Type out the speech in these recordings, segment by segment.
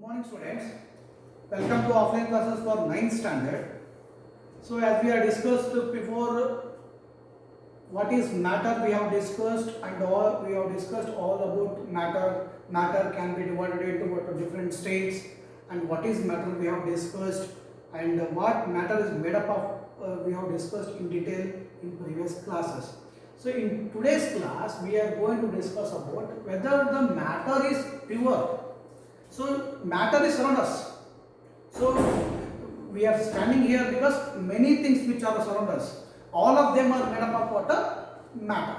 Morning students, welcome to offline classes for 9th standard. So as we have discussed before, what is matter we have discussed, and we have discussed all about matter. Matter can be divided into different states, and what is matter we have discussed, and what matter is made up of we have discussed in detail in previous classes. So in today's class we are going to discuss about whether the matter is pure. So matter is around us. So we are standing here because many things which are around us, all of them are made up of what? Matter.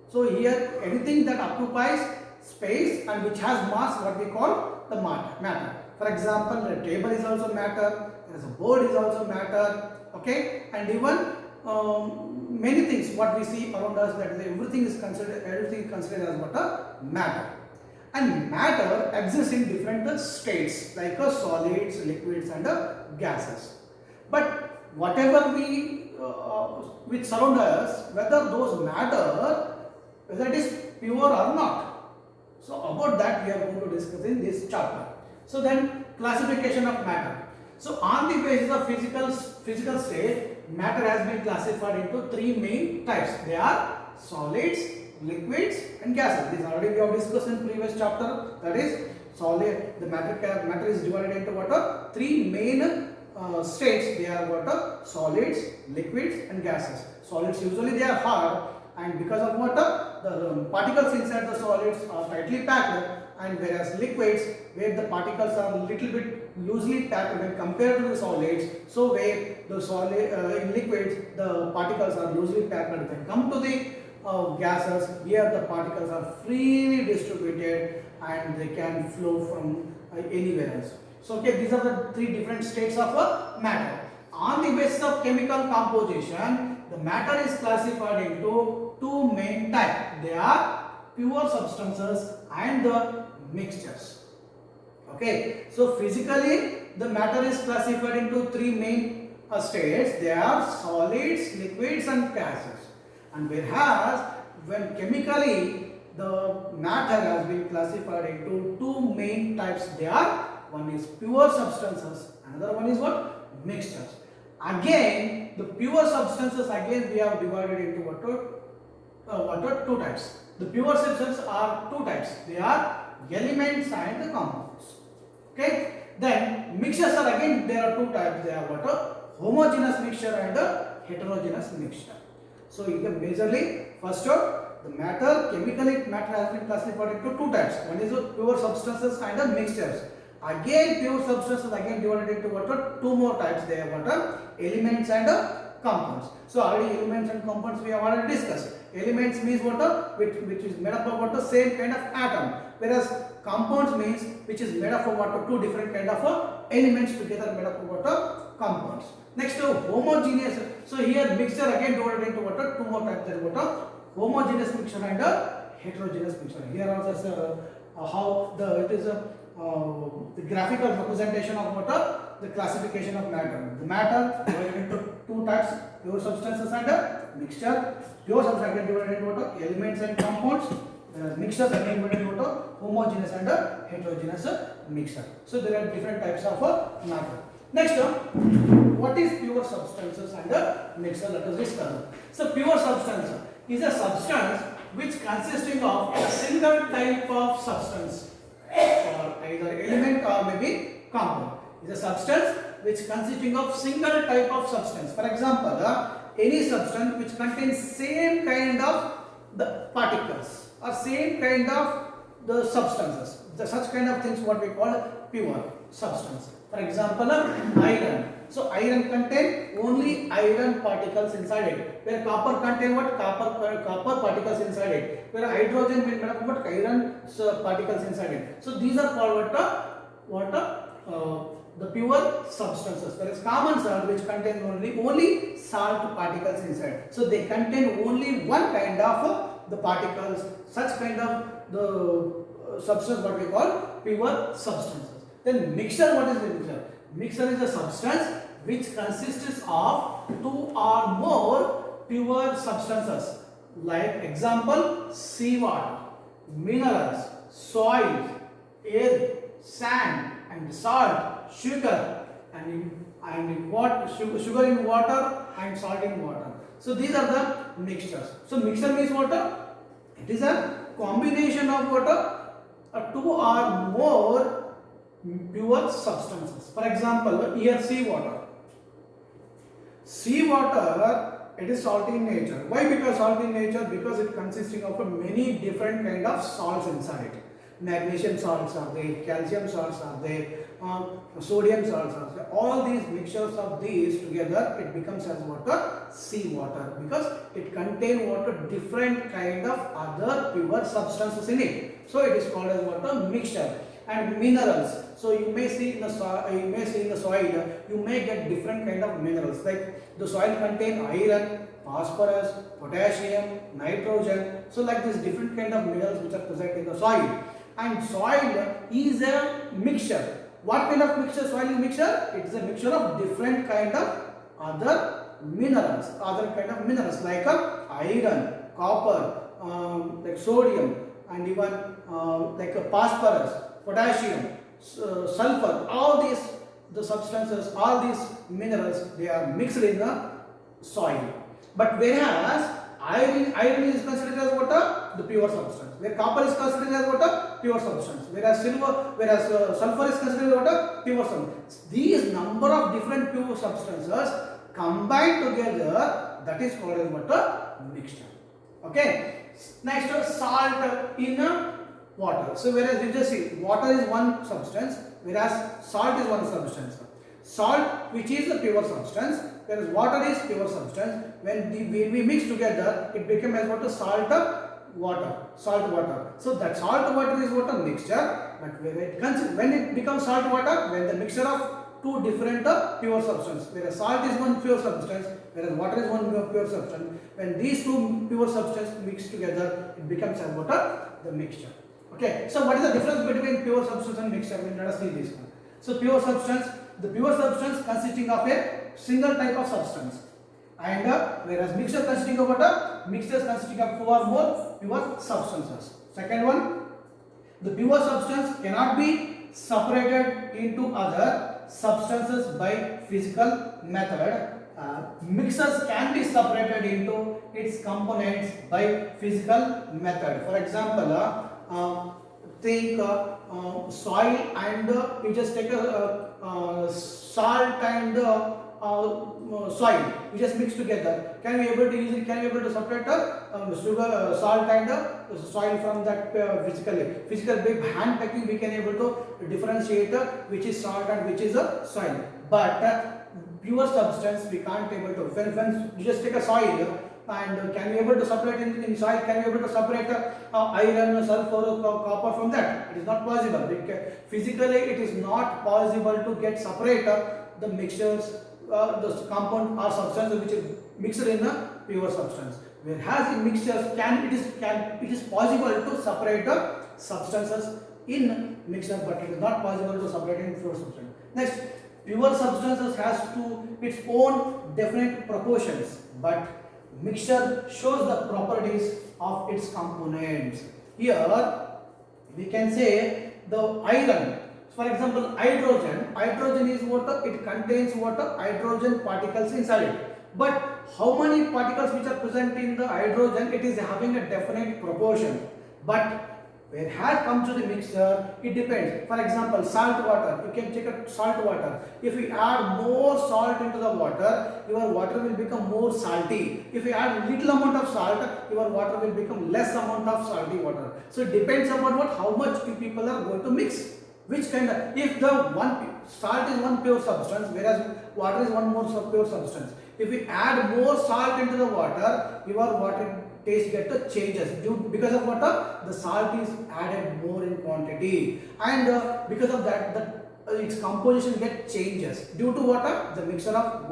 So here anything that occupies space and which has mass, what we call the matter. For example, a table is also matter, there is a board is also matter, okay, and even many things what we see around us, that everything is considered as what? A matter. And matter exists in different states like solids, liquids and gases. But whatever which surround us, whether those matter, whether it is pure or not. So about that we are going to discuss in this chapter. So then classification of matter. So on the basis of physical state, matter has been classified into three main types. They are solids, liquids and gases. This already we have discussed in previous chapter. That is solid. The matter is divided into what? Three main states. They are what? Solids, liquids and gases. Solids usually they are hard, and because of what? The particles inside the solids are tightly packed, and whereas liquids, where the particles are little bit loosely packed when compared to the solids, so where the solid in liquids the particles are loosely packed. When come to the gases, here the particles are freely distributed and they can flow from anywhere else. So okay, these are the three different states of matter. On the basis of chemical composition, the matter is classified into two main types. They are pure substances and the mixtures. Okay, so physically the matter is classified into three main states. They are solids, liquids and gases. And whereas when chemically the matter has been classified into two main types, they are, one is pure substances, another one is what? Mixtures. Again, the pure substances again we have divided into what? Two types. The pure substances are two types. They are elements and the compounds. Okay. Then mixtures are again there are two types. They are what? Homogeneous mixture and heterogeneous mixture. So majorly first the matter, chemically matter has been classified into two types. One is pure substances and the mixtures. Again pure substances again divided into what? Two more types. They are what? Elements and compounds. So already elements and compounds we have already discussed. Elements means what? Which is made up of what? Same kind of atom. Whereas compounds means which is made up of what? Two different kind of elements together made up of what? Compounds. Next homogeneous. So here mixture again divided into what? Two more types. There is what? Homogeneous mixture and heterogeneous mixture. Here also how it is the graphical representation of what? The classification of matter. The matter divided into two types, pure substances and mixture. Pure substances again divided into what? Elements and compounds. Mixtures again divided into what? Homogeneous and heterogeneous mixture. So there are different types of matter. Next, what is pure substances and mixture? Let us discuss. So pure substance is a substance which consisting of a single type of substance, or either element or maybe compound. Is a substance which consisting of single type of substance. For example, any substance which contains same kind of the particles or same kind of the substances. Such kind of things what we call pure substance. For example, iron. So iron contain only iron particles inside it. Where copper contain what? Copper particles inside it. Where hydrogen will made up what? Iron particles inside it. So these are called the pure substances. Whereas common salt which contain only salt particles inside. So they contain only one kind of the particles. Such kind of the substance what we call pure substances. Then mixture, what is the mixture? Mixture is a substance which consists of two or more pure substances. Like example, seawater, minerals, soil, air, sand and salt, sugar, sugar in water and salt in water. So these are the mixtures. So mixture means water. It is a combination of water, two or more pure substances. For example, here sea water. Sea water, it is salty in nature. Why? Because salty in nature, because it consisting of many different kind of salts inside it. Magnesium salts are there, calcium salts are there, sodium salts are there. All these mixtures of these together, it becomes as water, sea water, because it contains water different kind of other pure substances in it. So it is called as water mixture. And minerals. So you may see in the soil, you may get different kind of minerals. Like the soil contain iron, phosphorus, potassium, nitrogen. So like this different kind of minerals which are present in the soil. And soil is a mixture. What kind of mixture soil is mixture? It is a mixture of different kind of other minerals. Like iron, copper, like sodium, and even like phosphorus, potassium, sulfur, all these the substances, all these minerals, they are mixed in the soil. But whereas iron is considered as water, the pure substance. Where copper is considered as water, pure substance. Whereas sulfur is considered as water, pure substance. These number of different pure substances combined together, that is called as water mixture. Okay. Next, salt in water. So whereas you just see water is one substance, whereas salt is one substance. Salt, which is a pure substance, whereas water is pure substance. When we mix together, it becomes as water, salt water. So that salt water is water mixture. But when it becomes salt water, when the mixture of two different pure substance, whereas salt is one pure substance, whereas water is one pure substance. When these two pure substances mix together, it becomes as water, the mixture. Okay, so what is the difference between pure substance and mixture? Let us see this one. So pure substance, the pure substance consisting of a single type of substance, and whereas mixture consisting of water, mixtures consisting of two or more pure substances. Second one, the pure substance cannot be separated into other substances by physical method. Mixtures can be separated into its components by physical method. For example, take soil and you just take a salt and soil, you just mix together. Can we able to use it? Can we able to separate sugar, salt and soil from that physically? By hand picking we can able to differentiate which is salt and which is soil. But pure substance we can't able to. When you just take a soil, and can we able to separate in soil? Can we able to separate iron, sulfur, copper from that? It is not possible. Physically, it is not possible to get separate the mixtures, the compound or substance which is mixed in a pure substance. Whereas in mixtures, it is possible to separate substances in mixture, but it is not possible to separate in pure substance. Next, pure substances has its own definite proportions, but mixture shows the properties of its components. Here we can say the iron. For example, hydrogen is water. It contains water, hydrogen particles inside it. But how many particles which are present in the hydrogen? It is having a definite proportion. But when it has come to the mixture, it depends. For example, salt water. You can check out salt water. If we add more salt into the water, your water will become more salty. If we add little amount of salt, your water will become less amount of salty water. So it depends upon how much you people are going to mix. Which kind of, if the salt is one pure substance, whereas water is one more pure substance. If we add more salt into the water, your water taste changes because of water, the salt is added more in quantity, and because of that, its composition changes due to water. The mixture of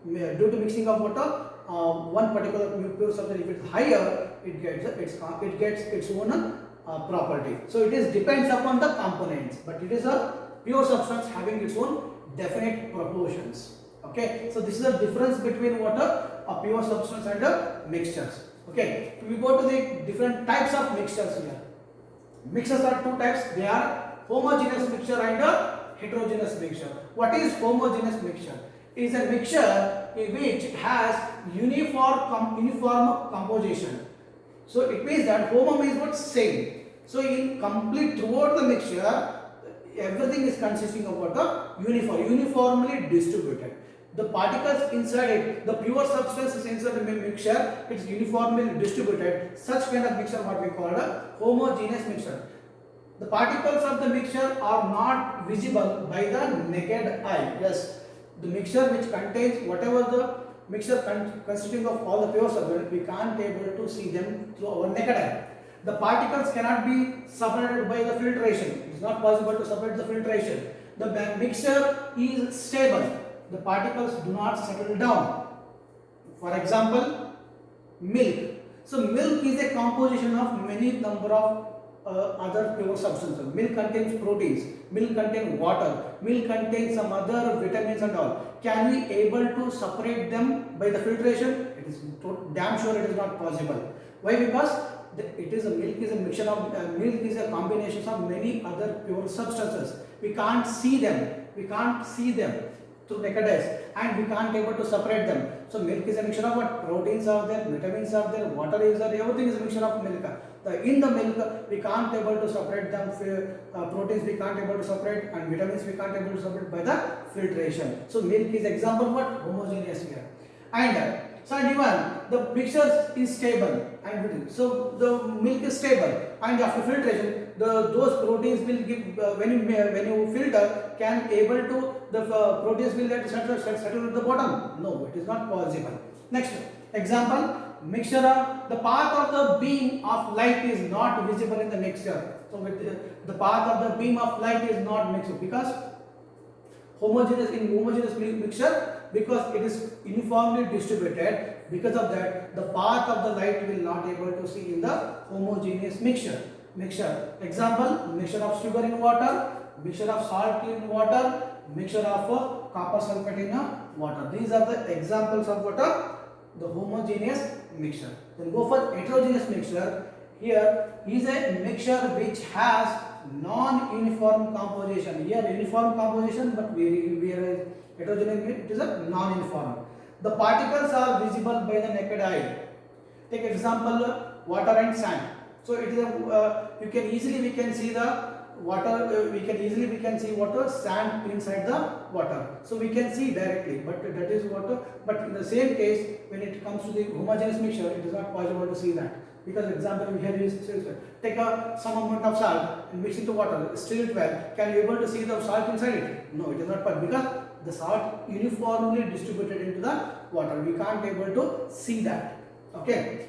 due to mixing of water, one particular pure substance, if it's higher, it gets its own property. So it is depends upon the components, but it is a pure substance having its own definite proportions. Okay, so this is the difference between water, a pure substance, and mixtures. Okay, we go to the different types of mixtures here. Mixtures are two types. They are homogeneous mixture and heterogeneous mixture. What is homogeneous mixture? It is a mixture in which has uniform composition. So it means that homo means what? Same. So in complete throughout the mixture, everything is consisting of what? Uniformly distributed. The particles inside it, the pure substances inside the mixture, it's uniformly distributed. Such kind of mixture what we call a homogeneous mixture. The particles of the mixture are not visible by the naked eye. Yes, the mixture which contains whatever the mixture consisting of all the pure substances, we can't able to see them through our naked eye. The particles cannot be separated by the filtration. It is not possible to separate the filtration. The mixture is stable. The particles do not settle down. For example, milk. So milk is a composition of many number of other pure substances. Milk contains proteins, milk contains water, milk contains some other vitamins and all. Can we able to separate them by the filtration? It is damn sure it is not possible. Why? Because milk is a mixture of milk is a combination of many other pure substances. We can't see them. We can't see them through naked eyes, and we can't able to separate them. So milk is a mixture of what? Proteins are there, vitamins are there, water is there, everything is a mixture of milk. In the milk we can't able to separate them. Proteins we can't able to separate, and vitamins we can't able to separate by the filtration. So milk is example what? Homogeneous here. And so even the mixture is stable, and so the milk is stable, and after filtration those proteins will give when you filter, can able to the proteins will settle at the bottom. No, it is not possible. Next example, mixture of the path of the beam of light is not visible in the mixture. So with the path of the beam of light is not mixed because homogeneous mixture, because it is uniformly distributed. Because of that, the path of the light will not able to see in the homogeneous mixture. Example, mixture of sugar in water, mixture of salt in water, mixture of copper sulfate in water. These are the examples of what? The homogeneous mixture. Then go for heterogeneous mixture. Here is a mixture which has non-uniform composition. Here uniform composition, but whereas heterogeneous it is a non-uniform. The particles are visible by the naked eye. Take example, water and sand. So it is we can see the water. We can see water, sand inside the water. So we can see directly, but that is water. But in the same case, when it comes to the homogeneous mixture, it is not possible to see that. Because example here is take some amount of salt and mix it to water, stir it well. Can you able to see the salt inside it? No, it is not possible because the salt uniformly distributed into the water. We can't able to see that. Okay.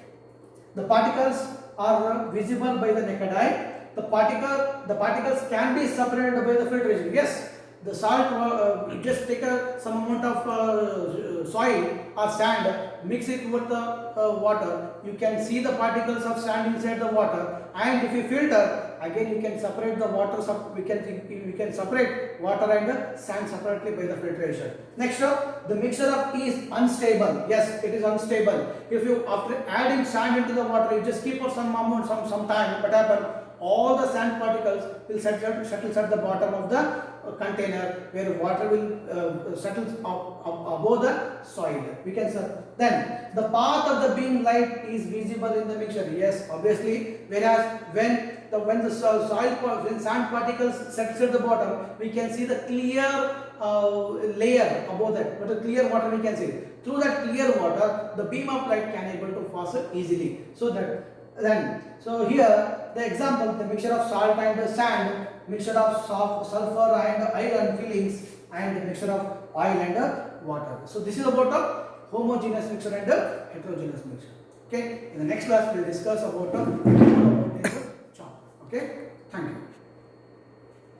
The particles are visible by the naked eye. The particles can be separated by the filtration. Yes, the salt, just take some amount of soil or sand, mix it with the water. You can see the particles of sand inside the water, and if you filter, again you can separate the water. We can separate water and sand separately by the filtration. Next up, the mixture of is unstable. Yes, it is unstable. If you after adding sand into the water, you just keep for some amount, some time, what happen? All the sand particles will settle at the bottom of the container, where water will settle above the soil. We can then the path of the beam light is visible in the mixture. Yes, obviously. Whereas when the sand particles settle at the bottom, we can see the clear layer above that. But the clear water we can see. Through that clear water, the beam of light can able to pass easily. So here the example, the mixture of salt and sand, mixture of sulfur and iron fillings, and the mixture of oil and water. So this is about a homogeneous mixture and a heterogeneous mixture. Okay. In the next class we will discuss about this chapter. Okay. Thank you.